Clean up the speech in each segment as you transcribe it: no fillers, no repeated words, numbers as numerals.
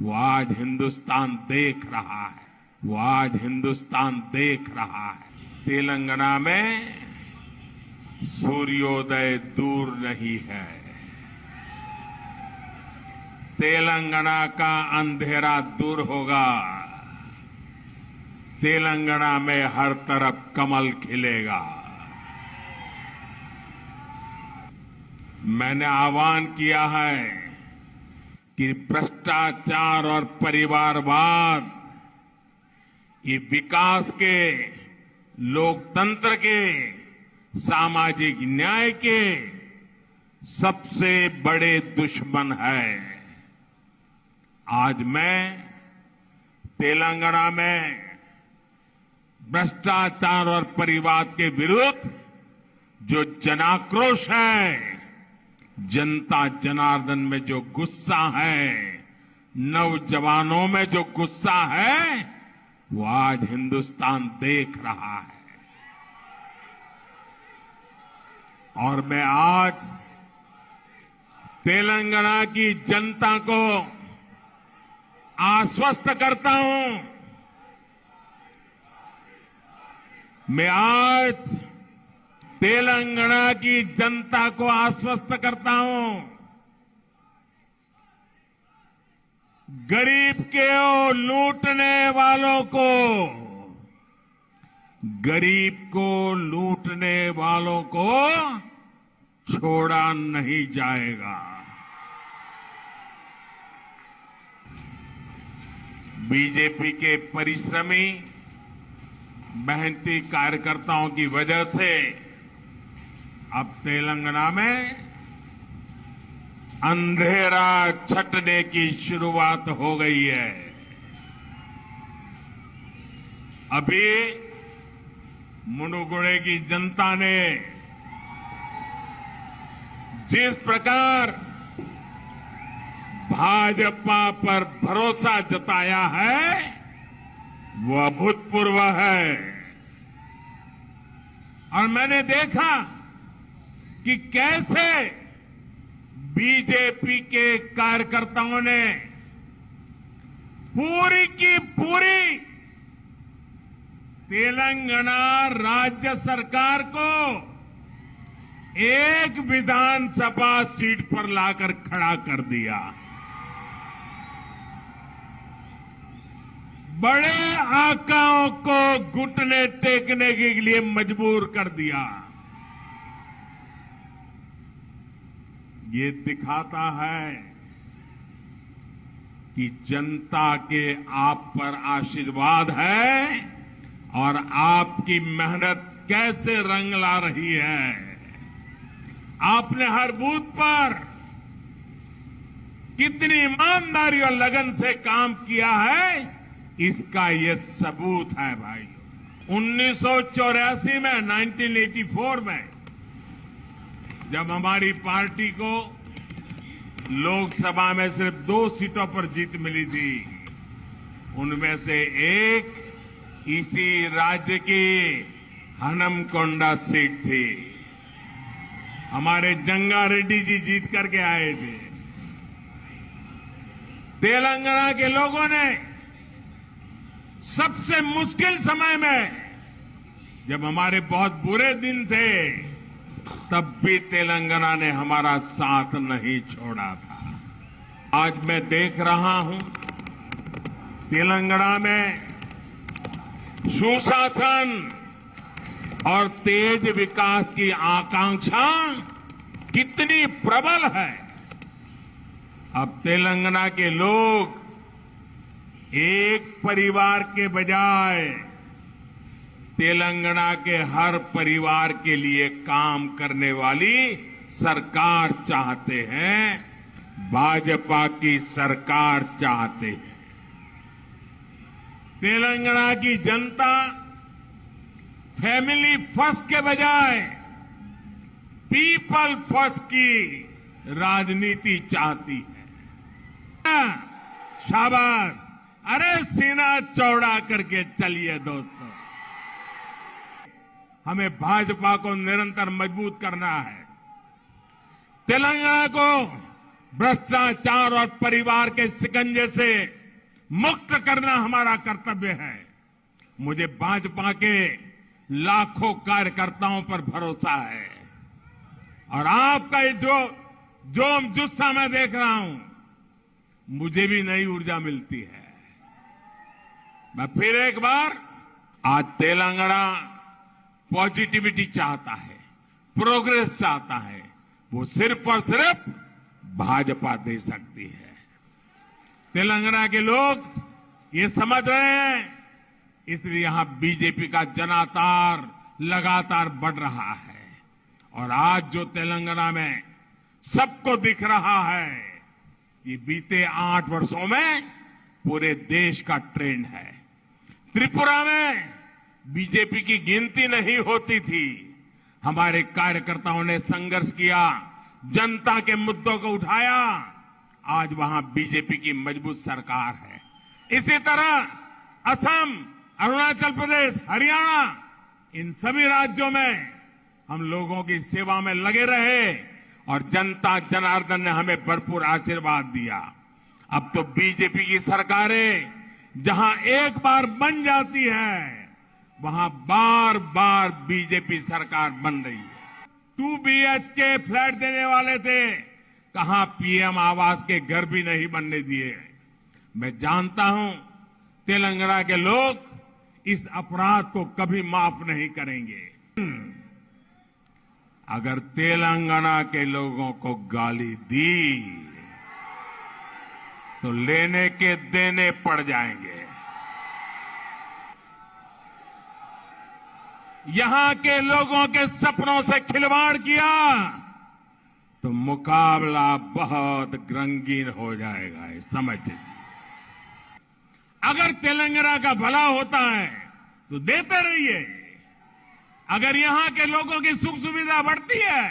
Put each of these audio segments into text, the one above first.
वो आज हिंदुस्तान देख रहा है। वो आज हिंदुस्तान देख रहा है। तेलंगाना में सूर्योदय दूर नहीं है। तेलंगाना का अंधेरा दूर होगा। तेलंगाना में हर तरफ कमल खिलेगा। मैंने आह्वान किया है कि भ्रष्टाचार और परिवारवाद ये विकास के, लोकतंत्र के, सामाजिक न्याय के सबसे बड़े दुश्मन है। आज मैं तेलंगाना में भ्रष्टाचार और परिवाद के विरुद्ध जो जनाक्रोश है, जनता जनार्दन में जो गुस्सा है, नौजवानों में जो गुस्सा है, वो आज हिंदुस्तान देख रहा है। और मैं आज तेलंगाना की जनता को आश्वस्त करता हूं। मैं आज तेलंगाना की जनता को आश्वस्त करता हूं। गरीब के लूटने वालों को, गरीब को लूटने वालों को छोड़ा नहीं जाएगा। बीजेपी के परिश्रमी मेहनती कार्यकर्ताओं की वजह से अब तेलंगाना में अंधेरा छटने की शुरुआत हो गई है। अभी मुनुगुड़े की जनता ने जिस प्रकार भाजपा पर भरोसा जताया है वो अभूतपूर्व है। और मैंने देखा कि कैसे बीजेपी के कार्यकर्ताओं ने पूरी की पूरी तेलंगाना राज्य सरकार को एक विधानसभा सीट पर लाकर खड़ा कर दिया। बड़े आकाओं को घुटने टेकने के लिए मजबूर कर दिया। ये दिखाता है कि जनता के आप पर आशीर्वाद है और आपकी मेहनत कैसे रंग ला रही है। आपने हर बूथ पर कितनी ईमानदारी और लगन से काम किया है, इसका ये सबूत है भाई। 1984 में, 1984 में जब हमारी पार्टी को लोकसभा में सिर्फ 2 सीटों पर जीत मिली थी, उनमें से एक इसी राज्य की हनमकोंडा सीट थी। हमारे जंगा रेड्डी जी जीत करके आए थे। तेलंगाना के लोगों ने सबसे मुश्किल समय में, जब हमारे बहुत बुरे दिन थे, तब भी तेलंगाना ने हमारा साथ नहीं छोड़ा था। आज मैं देख रहा हूं तेलंगाना में सुशासन और तेज विकास की आकांक्षा कितनी प्रबल है। अब तेलंगाना के लोग एक परिवार के बजाय तेलंगाना के हर परिवार के लिए काम करने वाली सरकार चाहते हैं। भाजपा की सरकार चाहते हैं। तेलंगाना की जनता फैमिली फर्स्ट के बजाय पीपल फर्स्ट की राजनीति चाहती है। शाबाश, अरे सीना चौड़ा करके चलिए दोस्तों। हमें भाजपा को निरंतर मजबूत करना है। तेलंगाना को भ्रष्टाचार और परिवार के शिकंजे से मुक्त करना हमारा कर्तव्य है। मुझे भाजपा के लाखों कार्यकर्ताओं पर भरोसा है और आपका ये जो जोम जुस्सा मैं देख रहा हूं, मुझे भी नई ऊर्जा मिलती है। मैं फिर एक बार, आज तेलंगाना पॉजिटिविटी चाहता है, प्रोग्रेस चाहता है, वो सिर्फ और सिर्फ भाजपा दे सकती है। तेलंगाना के लोग ये समझ रहे हैं, इसलिए यहां बीजेपी का जनाधार लगातार बढ़ रहा है। और आज जो तेलंगाना में सबको दिख रहा है, ये बीते 8 वर्षों में पूरे देश का ट्रेंड है। त्रिपुरा में बीजेपी की गिनती नहीं होती थी। हमारे कार्यकर्ताओं ने संघर्ष किया, जनता के मुद्दों को उठाया, आज वहां बीजेपी की मजबूत सरकार है। इसी तरह असम, अरुणाचल प्रदेश, हरियाणा, इन सभी राज्यों में हम लोगों की सेवा में लगे रहे और जनता जनार्दन ने हमें भरपूर आशीर्वाद दिया। अब तो बीजेपी की सरकारें जहां एक बार बन जाती है, वहां बार बार बीजेपी सरकार बन रही है। 2 BHK फ्लैट देने वाले थे, कहां पीएम आवास के घर भी नहीं बनने दिए। मैं जानता हूं तेलंगाना के लोग इस अपराध को कभी माफ नहीं करेंगे। अगर तेलंगाना के लोगों को गाली दी तो लेने के देने पड़ जाएंगे। यहां के लोगों के सपनों से खिलवाड़ किया तो मुकाबला बहुत रंगीन हो जाएगा, ये समझ लीजिए। अगर तेलंगाना का भला होता है तो देते रहिए, अगर यहां के लोगों की सुख सुविधा बढ़ती है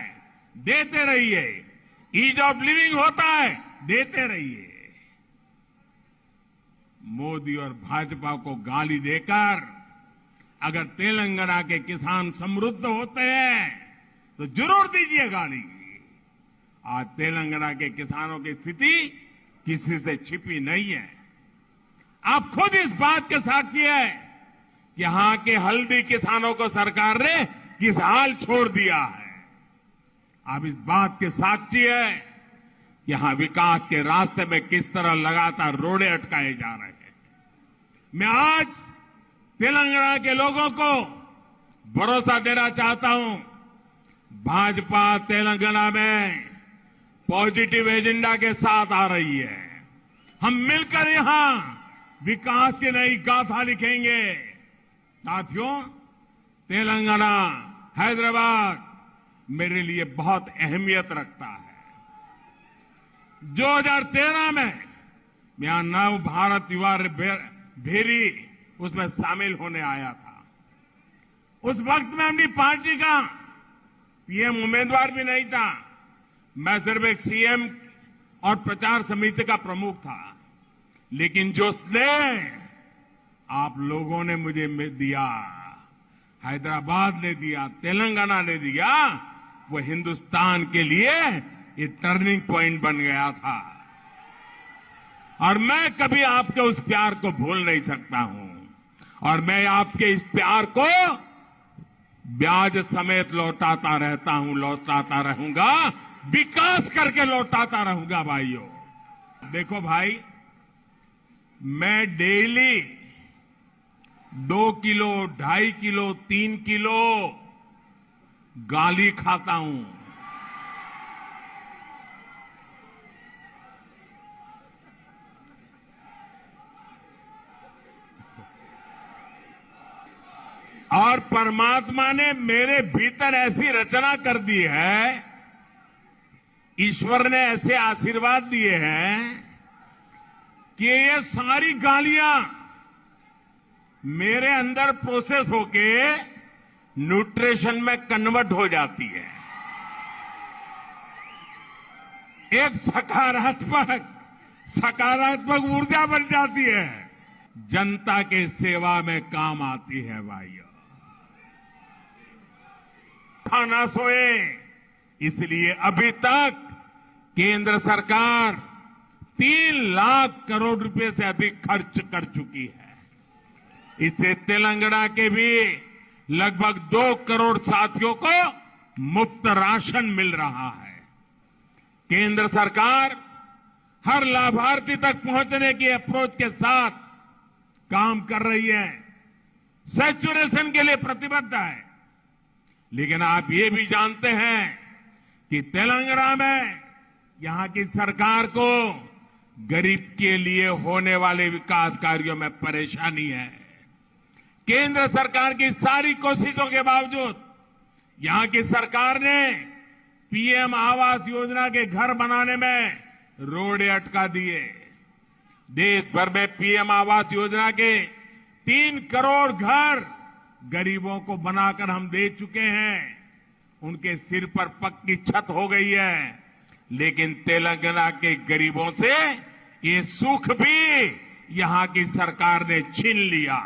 देते रहिए, ईज ऑफ लिविंग होता है देते रहिए। मोदी और भाजपा को गाली देकर अगर तेलंगाना के किसान समृद्ध होते हैं तो जरूर दीजिए गाली। आज तेलंगाना के किसानों की स्थिति किसी से छिपी नहीं है। आप खुद इस बात के साक्षी है कि यहां के हल्दी किसानों को सरकार ने किस हाल छोड़ दिया है। आप इस बात के साक्षी है कि यहां विकास के रास्ते में किस तरह लगातार रोड़े अटकाए जा रहे हैं। मैं आज तेलंगाना के लोगों को भरोसा देना चाहता हूं, भाजपा तेलंगाना में पॉजिटिव एजेंडा के साथ आ रही है। हम मिलकर यहां विकास की नई गाथा लिखेंगे। साथियों, तेलंगाना, हैदराबाद मेरे लिए बहुत अहमियत रखता है। 2013 में यहां नव भारत युवा भेरी उसमें शामिल होने आया था। उस वक्त में अपनी पार्टी का पीएम उम्मीदवार भी नहीं था, मैं सिर्फ एक सीएम और प्रचार समिति का प्रमुख था। लेकिन जो स्नेह आप लोगों ने मुझे दिया, हैदराबाद ने दिया, तेलंगाना ने दिया, वो हिंदुस्तान के लिए ये टर्निंग पॉइंट बन गया था। और मैं कभी आपके उस प्यार को भूल नहीं सकता हूं और मैं आपके इस प्यार को ब्याज समेत लौटाता रहता हूं, लौटाता रहूंगा, विकास करके लौटाता रहूंगा। भाइयों देखो भाई, मैं डेली 2 किलो, 2.5 किलो, 3 किलो गाली खाता हूं। और परमात्मा ने मेरे भीतर ऐसी रचना कर दी है, ईश्वर ने ऐसे आशीर्वाद दिए हैं कि ये सारी गालियां मेरे अंदर प्रोसेस होके न्यूट्रिशन में कन्वर्ट हो जाती है। एक सकारात्मक ऊर्जा बन जाती है, जनता के सेवा में काम आती है। भाइयों खाना सोए, इसलिए अभी तक केंद्र सरकार 3 लाख करोड़ रुपए से अधिक खर्च कर चुकी है। इससे तेलंगाना के भी लगभग 2 करोड़ साथियों को मुफ्त राशन मिल रहा है। केंद्र सरकार हर लाभार्थी तक पहुंचने की अप्रोच के साथ काम कर रही है, सैचुरेशन के लिए प्रतिबद्ध है। लेकिन आप ये भी जानते हैं कि तेलंगाना में यहां की सरकार को गरीब के लिए होने वाले विकास कार्यों में परेशानी है। केंद्र सरकार की सारी कोशिशों के बावजूद यहां की सरकार ने पीएम आवास योजना के घर बनाने में रोड़े अटका दिए। देश भर में पीएम आवास योजना के 3 करोड़ घर गरीबों को बनाकर हम दे चुके हैं। उनके सिर पर पक्की छत हो गई है। लेकिन तेलंगाना के गरीबों से ये सुख भी यहां की सरकार ने छीन लिया।